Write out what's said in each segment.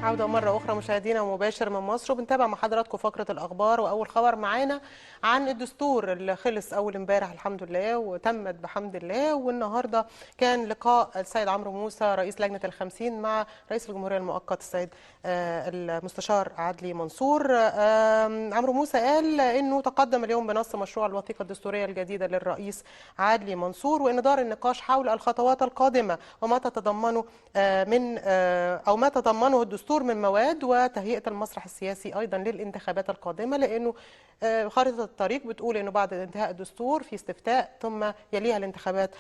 عودة مرة أخرى مشاهدينا ومباشر من مصر، وبنتابع مع حضراتكم فقرة الأخبار. وأول خبر معانا عن الدستور اللي خلص أول امبارح الحمد لله وتمت بحمد الله. والنهاردة كان لقاء السيد عمرو موسى رئيس لجنة الخمسين مع رئيس الجمهورية المؤقت السيد المستشار عدلي منصور. عمرو موسى قال إنه تقدم اليوم بنص مشروع الوثيقة الدستورية الجديدة للرئيس عدلي منصور، وإن دار النقاش حول الخطوات القادمة وما تتضمنه أو ما تضمنه الدستور من مواد وتهيئة المسرح السياسي أيضا للانتخابات القادمة، لأنه خارطة الطريق بتقول أنه بعد انتهاء الدستور في استفتاء ثم يليها الانتخابات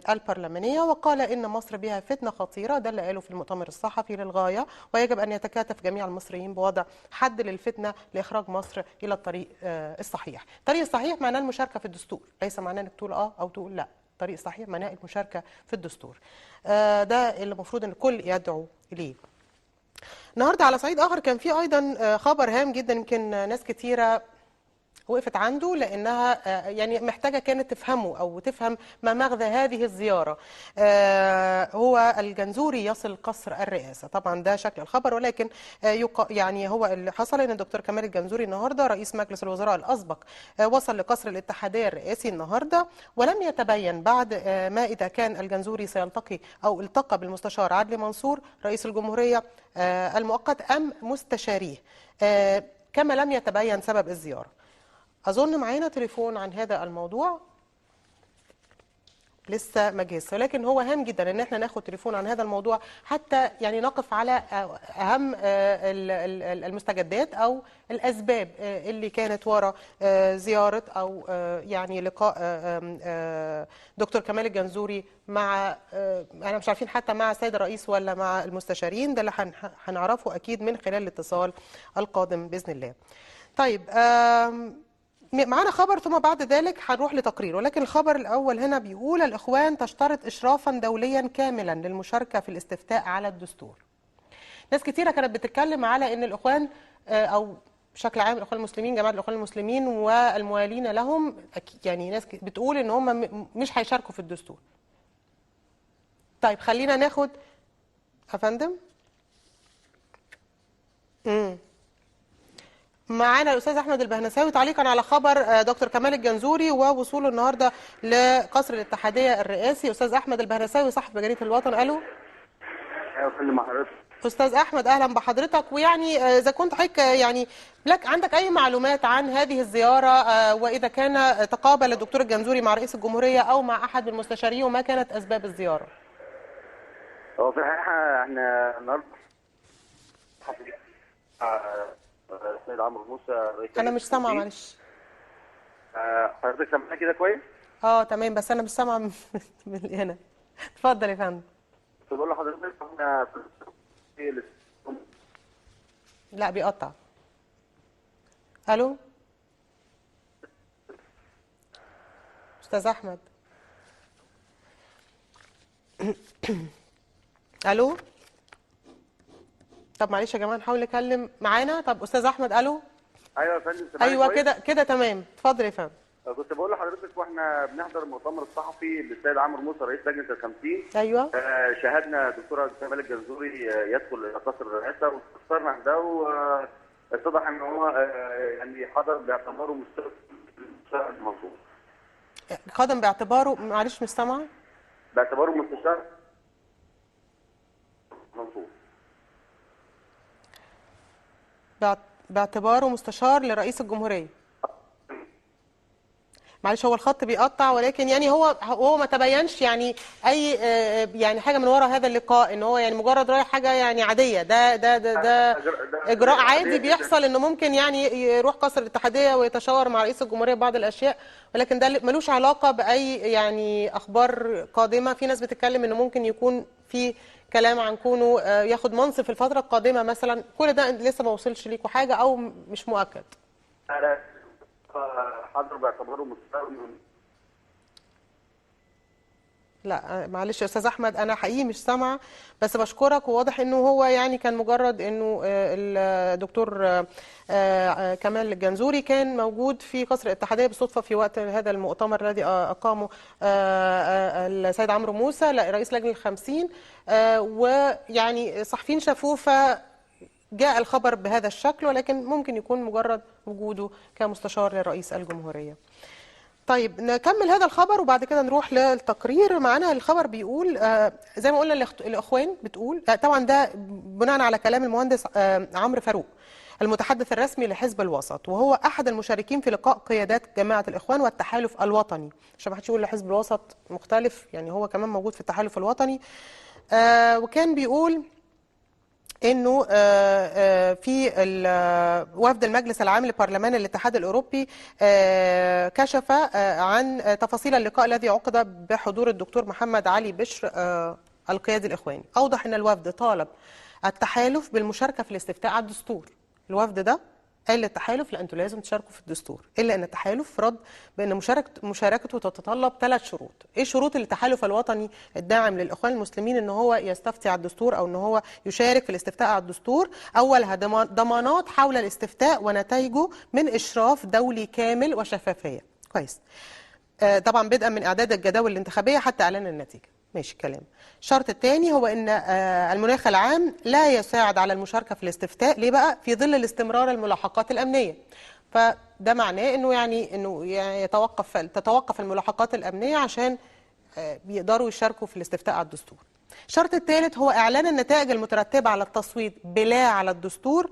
البرلمانية. وقال إن مصر بها فتنة خطيرة، ده اللي قاله في المؤتمر الصحفي للغاية، ويجب أن يتكاتف جميع المصريين بوضع حد للفتنة لإخراج مصر إلى الطريق الصحيح. الطريق الصحيح معناه المشاركة في الدستور، ليس معناه أنك تقول أو تقول لا. الطريق الصحيح معناه المشاركة في الدستور. ده اللي المفروض أن الكل يدعو إليه. النهارده على صعيد اخر كان في ايضا خبر هام جدا، يمكن ناس كتيره وقفت عنده لانها يعني محتاجه كانت تفهمه او تفهم ما مغزى هذه الزياره. هو الجنزوري يصل قصر الرئاسه، طبعا ده شكل الخبر، ولكن يعني هو اللي حصل ان الدكتور كمال الجنزوري النهارده رئيس مجلس الوزراء الاسبق وصل لقصر الاتحاديه الرئاسي النهارده، ولم يتبين بعد ما اذا كان الجنزوري سيلتقي او التقى بالمستشار عدلي منصور رئيس الجمهوريه المؤقت ام مستشاريه، كما لم يتبين سبب الزياره. أظن معانا تليفون عن هذا الموضوع لسه ما جاش، ولكن هو هام جدا ان احنا ناخد تليفون عن هذا الموضوع حتى يعني نقف على اهم المستجدات او الاسباب اللي كانت وراء زياره او يعني لقاء دكتور كمال الجنزوري مع انا مش عارفين حتى مع السيد الرئيس ولا مع المستشارين. ده اللي هنعرفه اكيد من خلال الاتصال القادم باذن الله. طيب معانا خبر ثم بعد ذلك هنروح لتقرير، ولكن الخبر الأول هنا بيقول الإخوان تشترط إشرافا دوليا كاملا للمشاركة في الاستفتاء على الدستور. ناس كتيرة كانت بتتكلم على أن الإخوان أو بشكل عام الإخوان المسلمين، جماعة الإخوان المسلمين والموالين لهم، يعني ناس بتقول أن هم مش هيشاركوا في الدستور. طيب خلينا ناخد أفندم. معانا الاستاذ احمد البهنساوي تعليقا على خبر دكتور كمال الجنزوري ووصوله النهارده لقصر الاتحاديه الرئاسي. استاذ احمد البهنساوي صاحب جريده الوطن. الو. ايوه فندم مع حضرتك. استاذ احمد اهلا بحضرتك. ويعني اذا كنت حضرتك يعني لك عندك اي معلومات عن هذه الزياره، واذا كان تقابل الدكتور الجنزوري مع رئيس الجمهوريه او مع احد المستشارين، وما كانت اسباب الزياره؟ هو في الحقيقه احنا النهارده السيد عمرو موسى رئيس انا مش سامعه معلش. حضرتك سامعني كده كويس؟ تمام، بس انا مش سامعه من هنا. اتفضل يا فندم. كنت بقول لحضرتك احنا لا بيقطع. الو استاذ احمد. الو. طب معلش يا جماعه نحاول نكلم معانا. طب استاذ احمد. الو. ايوه يا فندم. ايوه كده تمام. اتفضل يا فندم. كنت بقول لحضرتك واحنا بنحضر المؤتمر الصحفي للسيد عمرو موسى رئيس لجنه الخمسين. ايوه. شاهدنا دكتور كمال الجنزوري يدخل الى قصر الرئاسه واستفسرنا عن ده، واتضح ان هو يعني حضر باعتباره مستشار منصور. خدم باعتباره، معلش مش سامعه. باعتباره مستشار منصور. باعتباره مستشار لرئيس الجمهوريه. معلش هو الخط بيقطع، ولكن يعني هو ما تبينش يعني اي يعني حاجه من وراء هذا اللقاء، ان هو يعني مجرد رايح حاجه يعني عاديه. ده اجراء عادي بيحصل، انه ممكن يعني يروح قصر الاتحاديه ويتشاور مع رئيس الجمهوريه بعض الاشياء، ولكن ده ملوش علاقه باي يعني اخبار قادمه. في ناس بتتكلم انه ممكن يكون في كلام عن كونه ياخد منصب في الفتره القادمه مثلا. كل ده لسه ما وصلش ليكوا حاجه او مش مؤكد؟ حضر باعتباره مستشار. لا معلش يا استاذ احمد، انا حقيقي مش سامعه، بس بشكرك. وواضح انه هو يعني كان مجرد انه الدكتور كمال الجنزوري كان موجود في قصر الاتحاديه بالصدفه في وقت هذا المؤتمر الذي اقامه السيد عمرو موسى رئيس لجنه الخمسين، ويعني صحفيين شافوه جاء الخبر بهذا الشكل، ولكن ممكن يكون مجرد وجوده كمستشار لرئيس الجمهورية. طيب نكمل هذا الخبر وبعد كده نروح للتقرير. معانا الخبر بيقول زي ما قلنا الإخوان بتقول طبعا ده بناء على كلام المهندس عمرو فاروق المتحدث الرسمي لحزب الوسط، وهو أحد المشاركين في لقاء قيادات جماعة الإخوان والتحالف الوطني، عشان ما حدش يقول حزب الوسط مختلف، يعني هو كمان موجود في التحالف الوطني. وكان بيقول انه في وفد المجلس العام لبرلمان الاتحاد الاوروبي كشف عن تفاصيل اللقاء الذي عقد بحضور الدكتور محمد علي بشر القيادي الاخواني. اوضح ان الوفد طالب التحالف بالمشاركه في الاستفتاء على الدستور. الوفد ده قال للتحالف لا انتوا لازم تشاركوا في الدستور، الا ان التحالف رد بان مشاركته تتطلب 3 شروط. ايه شروط التحالف الوطني الداعم للاخوان المسلمين ان هو يستفتي على الدستور او ان هو يشارك في الاستفتاء على الدستور؟ اولها ضمانات حول الاستفتاء ونتائجه من اشراف دولي كامل وشفافيه. كويس. طبعا بدءا من اعداد الجداول الانتخابيه حتى اعلان النتيجه. ماشي كلام. الشرط الثاني هو ان المناخ العام لا يساعد على المشاركه في الاستفتاء. ليه بقى؟ في ظل الاستمرار الملاحقات الامنيه. فده معناه انه يعني تتوقف الملاحقات الامنيه عشان بيقدروا يشاركوا في الاستفتاء على الدستور. الشرط الثالث هو اعلان النتائج المترتبه على التصويت بلا على الدستور.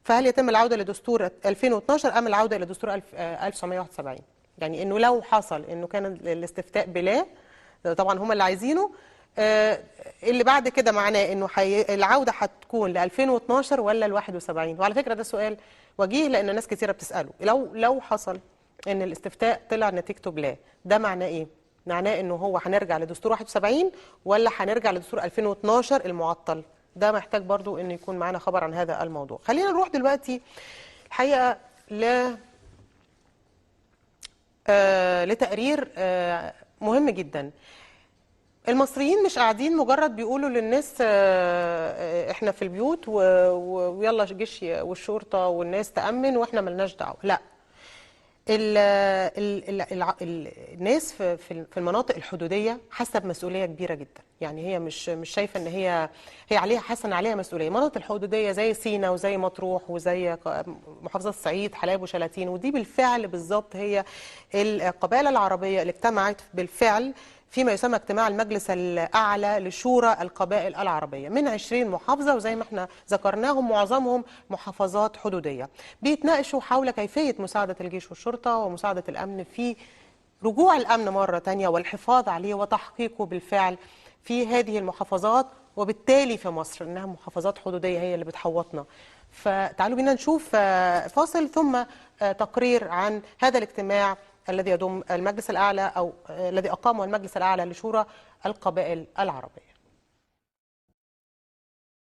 فهل يتم العوده لدستور 2012 ام العوده الى دستور 1971؟ يعني انه لو حصل انه كان الاستفتاء بلا، طبعا هم اللي عايزينه، اللي بعد كده معناه انه العوده هتكون ل 2012 ولا ل 71؟ وعلى فكره ده سؤال وجيه لان ناس كثيره بتساله. لو حصل ان الاستفتاء طلع نتيجته بلا، ده معناه ايه؟ معناه انه هو هنرجع لدستور 71 ولا هنرجع لدستور 2012 المعطل؟ ده محتاج برضو انه يكون معانا خبر عن هذا الموضوع. خلينا نروح دلوقتي الحقيقه لتقرير مهم جدا. المصريين مش قاعدين مجرد بيقولوا للناس احنا في البيوت ويلا الجيش والشرطه والناس تأمن واحنا ملناش دعوه. لا، الناس في المناطق الحدوديه حاسه بمسؤوليه كبيره جدا. يعني هي مش شايفه ان هي عليها، حاسه ان عليها مسؤوليه. المناطق الحدوديه زي سينا وزي مطروح وزي محافظات الصعيد حلايب وشلاتين، ودي بالفعل بالظبط هي القبائل العربيه اللي اجتمعت بالفعل فيما يسمى اجتماع المجلس الأعلى لشورى القبائل العربية من 20 محافظة، وزي ما احنا ذكرناهم معظمهم محافظات حدودية. بيتناقشوا حول كيفية مساعدة الجيش والشرطة ومساعدة الأمن في رجوع الأمن مرة تانية والحفاظ عليه وتحقيقه بالفعل في هذه المحافظات، وبالتالي في مصر إنها محافظات حدودية هي اللي بتحوطنا. فتعالوا بينا نشوف فاصل ثم تقرير عن هذا الاجتماع الذي يضم المجلس الأعلى أو الذي أقامه المجلس الأعلى لشورى القبائل العربية.